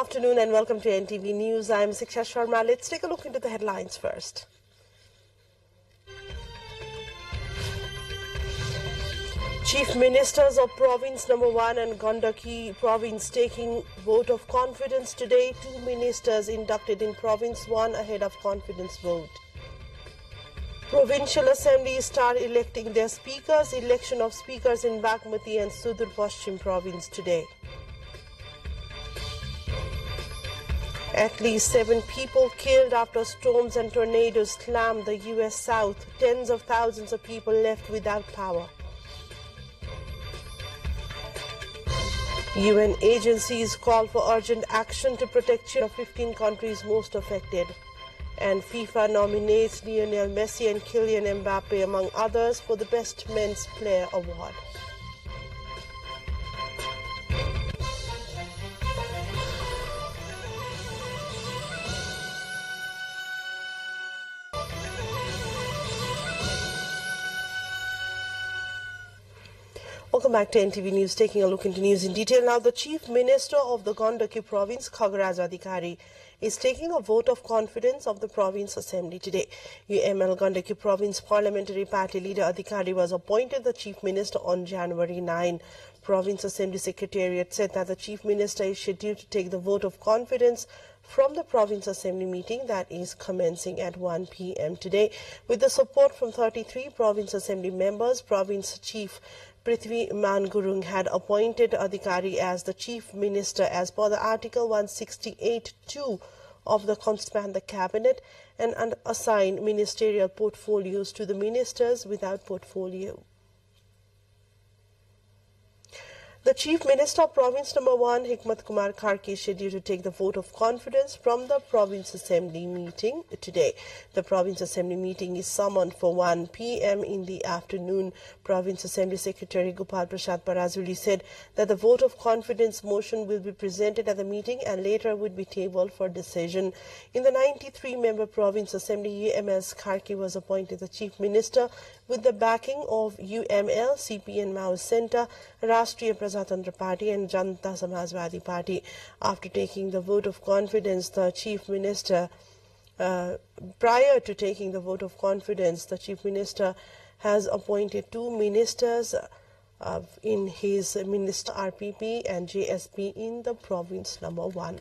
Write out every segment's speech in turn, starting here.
afternoon and welcome to NTV News. I'm Siksha Sharma. Let's take a look into the headlines first. Chief Ministers of Province Number 1 and Gandaki Province taking vote of confidence today. 2 ministers inducted in Province 1 ahead of confidence vote. Provincial Assembly start electing their speakers. Election of speakers in Bagmati and Sudur Paschim Province today. At least 7 people killed after storms and tornadoes slammed the U.S. South. Tens of thousands of people left without power. UN agencies call for urgent action to protect children of 15 countries most affected. And FIFA nominates Lionel Messi and Kylian Mbappe among others for the Best Men's Player Award. Welcome back to NTV News. Taking a look into news in detail now. The Chief Minister of the Gandaki Province, Khagraj Adhikari, is taking a vote of confidence of the Province Assembly today. UML Gandaki Province Parliamentary Party leader Adhikari was appointed the Chief Minister on January 9. Province Assembly Secretariat said that the Chief Minister is scheduled to take the vote of confidence from the Province Assembly meeting that is commencing at 1 p.m. today. With the support from 33 Province Assembly members, Province Chief Prithvi Mangurung had appointed Adhikari as the Chief Minister as per the Article 168(2) of the Constitution, the Cabinet, and assigned ministerial portfolios to the ministers without portfolio. The Chief Minister of Province Number 1, Hikmat Kumar Kharke, is scheduled to take the vote of confidence from the Province Assembly meeting today. The Province Assembly meeting is summoned for 1 p.m. in the afternoon. Province Assembly Secretary Gopal Prasad Parazuli said that the vote of confidence motion will be presented at the meeting and later would be tabled for decision. In the 93-member Province Assembly, UMS Kharke was appointed the Chief Minister with the backing of UML, CP and Mao Center, Rashtriya Prajatantra Party and Janata Samajwadi Party. After taking the vote of confidence, the Chief Minister, prior to taking the vote of confidence, the Chief Minister has appointed 2 ministers in his Minister RPP and JSP in the Province Number 1.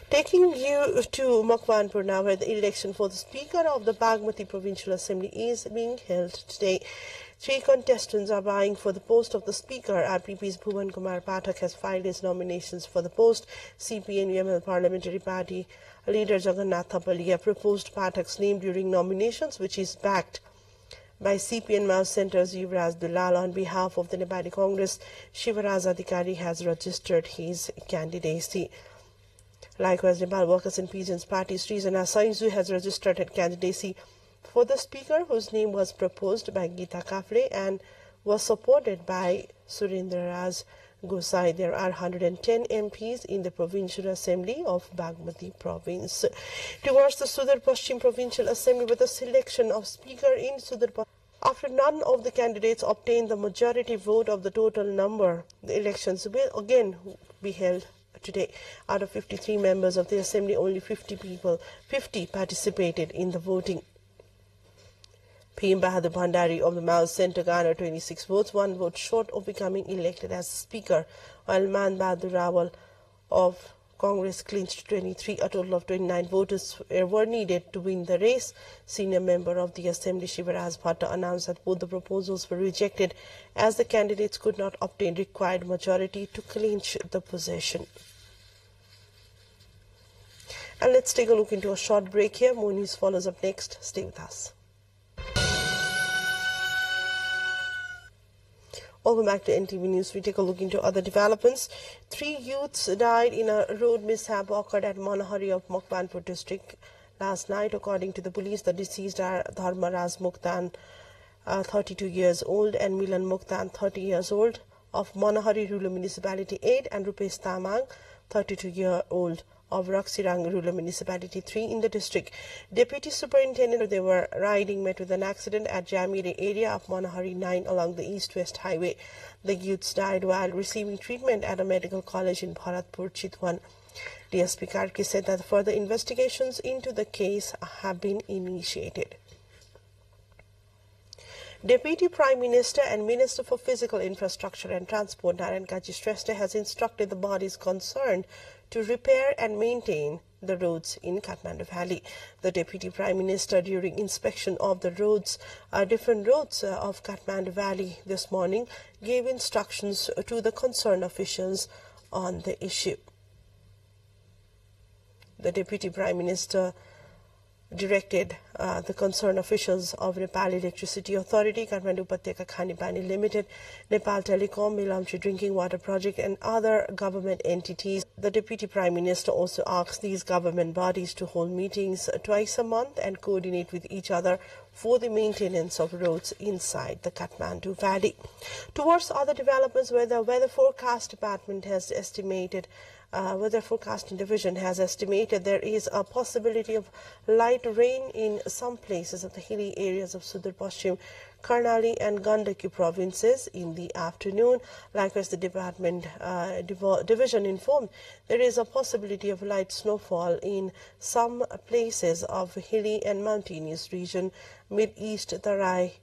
Taking you to Makwanpur now, where the election for the Speaker of the Bagmati Provincial Assembly is being held today. 3 contestants are vying for the post of the Speaker. RPP's Bhuvan Kumar Pathak has filed his nominations for the post. CP and UML Parliamentary Party leader Jagannath Thapalia proposed Pathak's name during nominations, which is backed by CP and Mao Center's Yuvraj Dulal. On behalf of the Nepali Congress, Shivaraj Adhikari has registered his candidacy. Likewise, Nepal Workers and Peasants Party Srizana Sainzu has registered her candidacy for the Speaker, whose name was proposed by Geeta Kafle and was supported by Surendra Raj Gosai. There are 110 MPs in the Provincial Assembly of Bagmati Province. Towards the Sudur Paschim Provincial Assembly, with the selection of Speaker in Sudur Paschim, after none of the candidates obtained the majority vote of the total number, the elections will again be held today. Out of 53 members of the Assembly, only 50 participated in the voting. P.M. Bahadur Bhandari of the Mao Centre garnered 26 votes, 1 vote short of becoming elected as Speaker, while Man Bahadur Rawal of Congress clinched 23. A total of 29 voters were needed to win the race. Senior member of the Assembly, Shivaraj Bhatta, announced that both the proposals were rejected as the candidates could not obtain required majority to clinch the position. And let's take a look into a short break here. More news follows up next. Stay with us. Welcome back to NTV News. We take a look into other developments. 3 youths died in a road mishap occurred at Manahari of Makwanpur district last night. According to the police, the deceased are Dharmaraj Muktan, 32 years old, and Milan Muktan, 30 years old, of Manahari Rural Municipality 8, and Rupesh Tamang, 32-year-old, of Raksirang Rural Municipality 3 in the district. Deputy Superintendent, they were riding, met with an accident at Jamire area of Manahari 9 along the east-west highway. The youths died while receiving treatment at a medical college in Bharatpur, Chitwan. DSP Karki said that further investigations into the case have been initiated. Deputy Prime Minister and Minister for Physical Infrastructure and Transport Narayan Kaji Shrestha has instructed the bodies concerned to repair and maintain the roads in Kathmandu Valley. The Deputy Prime Minister, during inspection of the roads, different roads of Kathmandu Valley this morning, gave instructions to the concerned officials on the issue. The Deputy Prime Minister directed the concerned officials of Nepal Electricity Authority, Kathmandu Upatyaka Khani Pani Limited, Nepal Telecom, Milamchi Drinking Water Project and other government entities. The Deputy Prime Minister also asked these government bodies to hold meetings twice a month and coordinate with each other for the maintenance of roads inside the Kathmandu Valley. Towards other developments, where the Weather Forecast Department has estimated Weather Forecasting Division has estimated there is a possibility of light rain in some places of the hilly areas of Sudur Paschim, Karnali and Gandaki provinces in the afternoon. Likewise, the department division informed there is a possibility of light snowfall in some places of hilly and mountainous region. Mid-East Tarai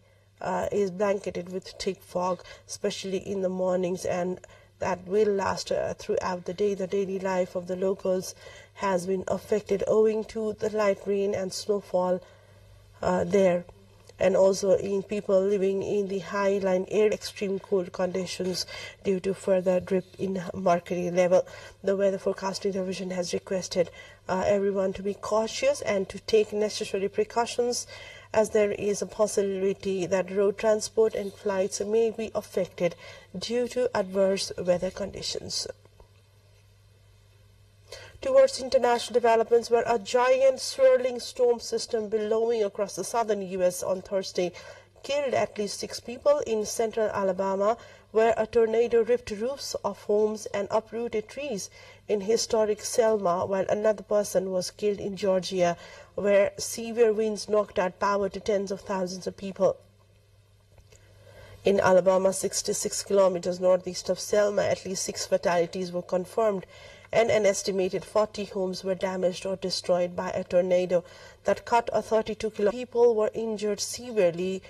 is blanketed with thick fog, especially in the mornings, and that will last throughout the day. The daily life of the locals has been affected owing to the light rain and snowfall there, and also in people living in the highline area, extreme cold conditions due to further drip in mercury level. The Weather Forecasting Division has requested everyone to be cautious and to take necessary precautions, as there is a possibility that road transport and flights may be affected due to adverse weather conditions. Towards international developments, where a giant swirling storm system billowing across the southern U.S. on Thursday killed at least 6 people in central Alabama, where a tornado ripped roofs of homes and uprooted trees in historic Selma, while another person was killed in Georgia, where severe winds knocked out power to tens of thousands of people. In Alabama, 66 kilometers northeast of Selma, at least 6 fatalities were confirmed, and an estimated 40 homes were damaged or destroyed by a tornado that cut a 32-kilometer. People were injured severely,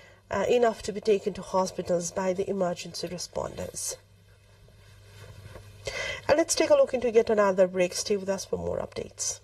enough to be taken to hospitals by the emergency responders. And let's take a look into yet another break. Stay with us for more updates.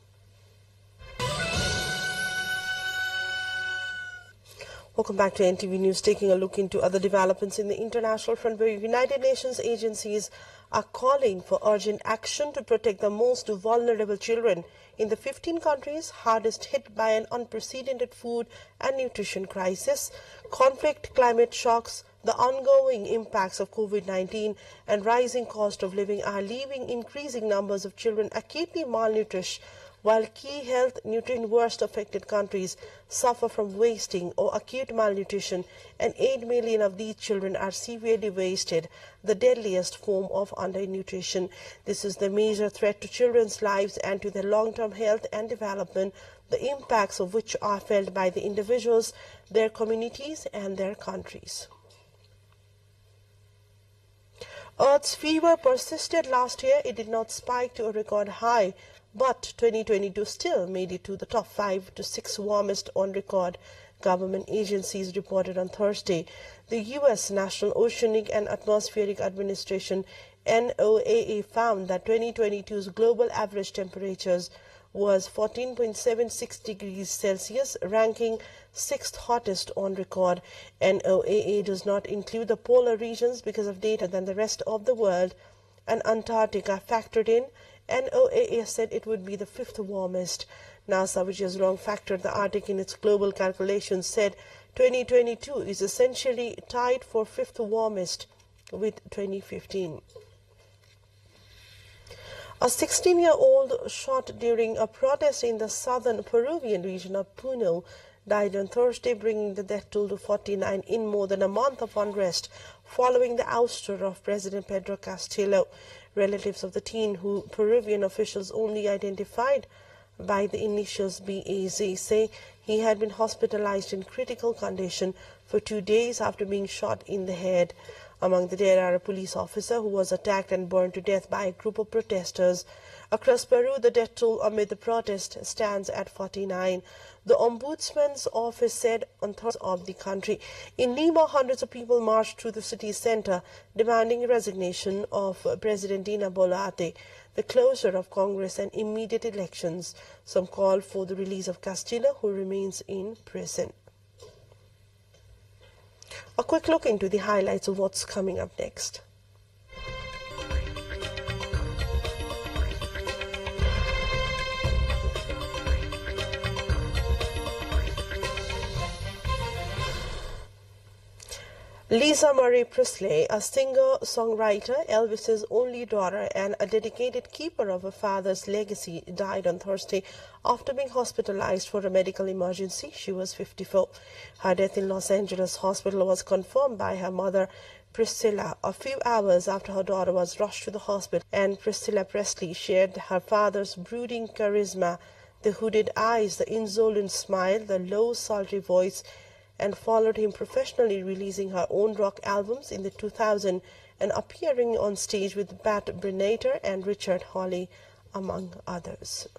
Welcome back to NTV News, taking a look into other developments in the international front, where United Nations agencies are calling for urgent action to protect the most vulnerable children in the 15 countries hardest hit by an unprecedented food and nutrition crisis. Conflict, climate shocks, the ongoing impacts of COVID-19 and rising cost of living are leaving increasing numbers of children acutely malnourished, while key health nutrient worst affected countries suffer from wasting or acute malnutrition, and 8 million of these children are severely wasted, the deadliest form of undernutrition. This is the major threat to children's lives and to their long-term health and development, the impacts of which are felt by the individuals, their communities and their countries. Earth's fever persisted last year. It did not spike to a record high, but 2022 still made it to the top 5 to 6 warmest on record, government agencies reported on Thursday. The U.S. National Oceanic and Atmospheric Administration, NOAA, found that 2022's global average temperatures was 14.76 degrees Celsius, ranking 6th hottest on record. NOAA does not include the polar regions because of data than the rest of the world, and Antarctica factored in. NOAA said it would be the 5th warmest. NASA, which has long factored the Arctic in its global calculations, said 2022 is essentially tied for 5th warmest with 2015. A 16-year-old shot during a protest in the southern Peruvian region of Puno died on Thursday, bringing the death toll to 49 in more than a month of unrest following the ouster of President Pedro Castillo. Relatives of the teen, who Peruvian officials only identified by the initials BAZ, say he had been hospitalized in critical condition for 2 days after being shot in the head. Among the dead are a police officer who was attacked and burned to death by a group of protesters. Across Peru, the death toll amid the protest stands at 49. The Ombudsman's office said on Thursday of the country. In Lima, hundreds of people marched through the city center, demanding resignation of President Dina Boluarte, the closure of Congress and immediate elections. Some called for the release of Castillo, who remains in prison. A quick look into the highlights of what's coming up next. Lisa Marie Presley, a singer-songwriter, Elvis's only daughter and a dedicated keeper of her father's legacy, died on Thursday after being hospitalized for a medical emergency. She was 54. Her death in Los Angeles hospital was confirmed by her mother, Priscilla, a few hours after her daughter was rushed to the hospital. And Priscilla Presley shared her father's brooding charisma, the hooded eyes, the insolent smile, the low, sultry voice, and followed him professionally, releasing her own rock albums in the 2000s and appearing on stage with Pat Benatar and Richard Hawley, among others.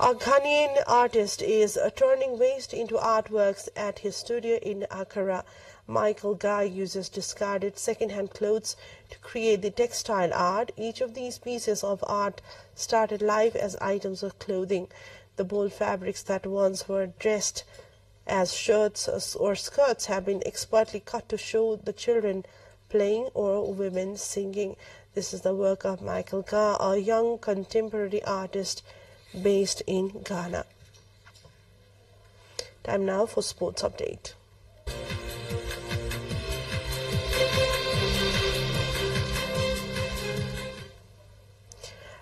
A Ghanaian artist is turning waste into artworks at his studio in Accra. Michael Guy uses discarded second-hand clothes to create the textile art. Each of these pieces of art started life as items of clothing. The bold fabrics that once were dressed as shirts or skirts have been expertly cut to show the children playing or women singing. This is the work of Michael Guy, a young contemporary artist based in Ghana. Time now for sports update.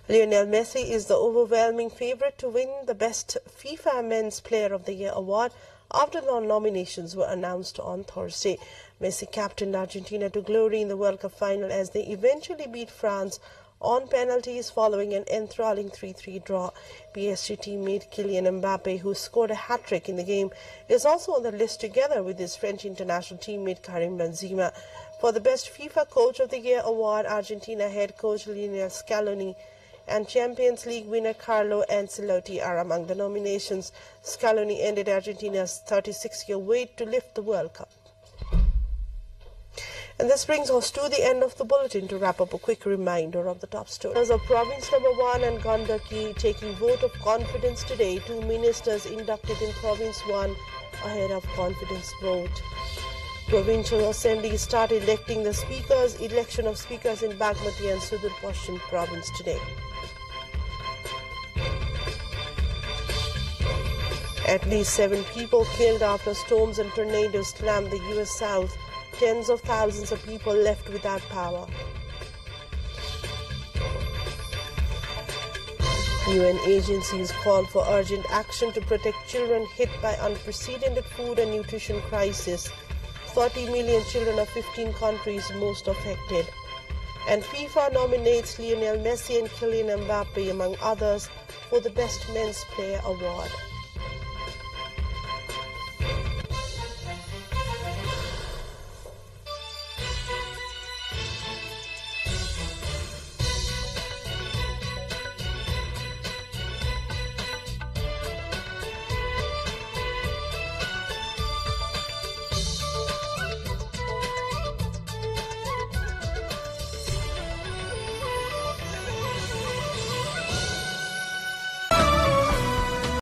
Lionel Messi is the overwhelming favorite to win the Best FIFA Men's Player of the Year award after the nominations were announced on Thursday. Messi captained Argentina to glory in the World Cup final as they eventually beat France on penalties following an enthralling 3-3 draw. PSG teammate Kylian Mbappe, who scored a hat-trick in the game, is also on the list together with his French international teammate Karim Benzema. For the Best FIFA Coach of the Year award, Argentina head coach Lionel Scaloni and Champions League winner Carlo Ancelotti are among the nominations. Scaloni ended Argentina's 36-year wait to lift the World Cup. And this brings us to the end of the bulletin. To wrap up, a quick reminder of the top stories. Of Province Number 1 and Gandaki taking vote of confidence today. 2 ministers inducted in Province 1 ahead of confidence vote. Provincial Assembly start electing the speakers. Election of speakers in Bagmati and Sudur Pashchim province today. At least 7 people killed after storms and tornadoes slammed the U.S. South. Tens of thousands of people left without power. UN agencies call for urgent action to protect children hit by unprecedented food and nutrition crisis. 30 million children of 15 countries most affected. And FIFA nominates Lionel Messi and Kylian Mbappe, among others, for the Best Men's Player award.